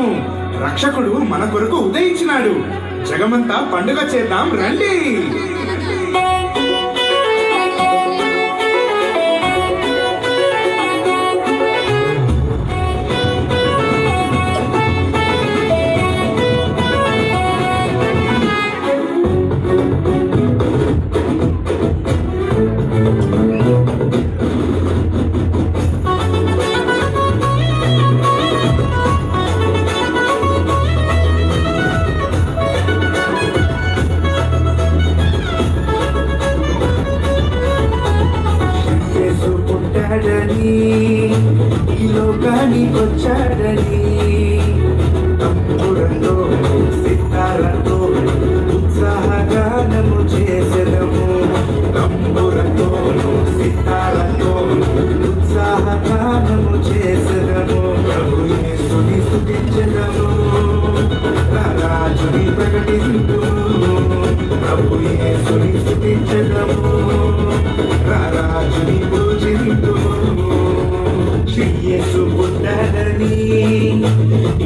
చేద్దాము. రక్షకుడు మన కొరకు ఉదయించినాడు. జగమంతా పండుగ చేద్దాం రండి. ఈ లోకానికొచ్చాడని తంబురతో సితారతో ఉత్సాహగానము చేసెదము. తంబురతో సితారతో ఉత్సాహగానము చేసెదము. ప్రభు యేసుని స్తుతించెదము, రాజుని ప్రకటింతుము. ప్రభు యేసుని స్తుతించెదము, రాజుని పూజింతుము. యేసు పుట్టాడని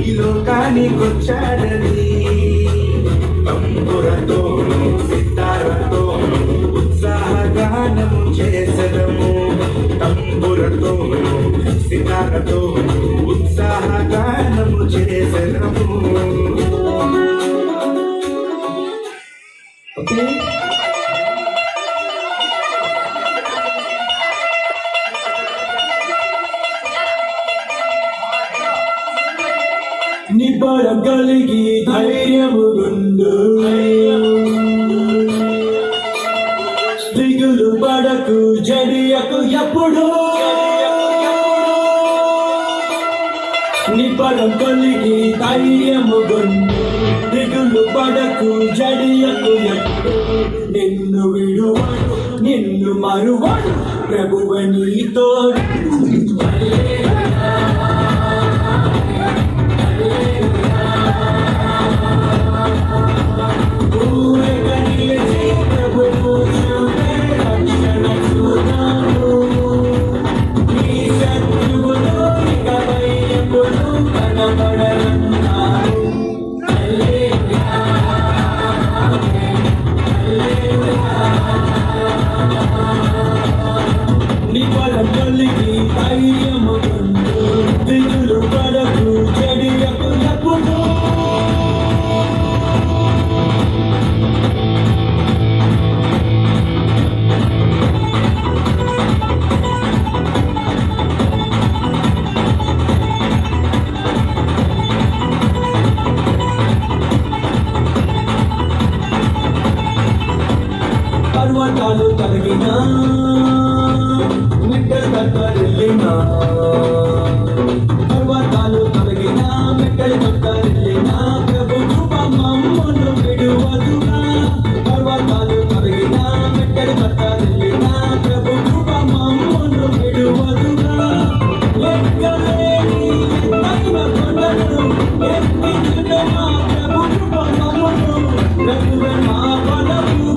ఈ లోకానికొచ్చాడని తంబురతో సితారతో ఉత్సాహగానము చేసెదము. తంబురతో సితారతో ఉత్సాహగానము చేసెదము. ఓకే, నిబలం కలిగి ధైర్యముండు, దిగులు పడకు జడియకు ఎప్పుడు. నిబలం కలిగి ధైర్యముండు, దిగులు పడకు జడియకు ఎప్పుడు. నిన్ను విడువడు నిన్ను మరువడు ప్రభువు నీతోడు. నిబలం కలిగి ధైర్యముండు, దిగులు పడకు జడియకు ఎప్పుడు. పర్వతాలు తొలగినా మెట్టలు కట్టరెళ్ళినా, పర్వతాలు తొలగినా మెట్టలు కట్టరెళ్ళినా ప్రభు కృప మమ్మును విడువదుగా. పర్వతాలు తొలగినా మెట్టలు కట్టరెళ్ళినా ప్రభు కృప మమ్మును విడువదుగా. ఎక్కలేని ఎత్తైన కొండలను ఎక్కించుటమా ప్రభు కృప మమ్మును, ప్రభువే మా బలము.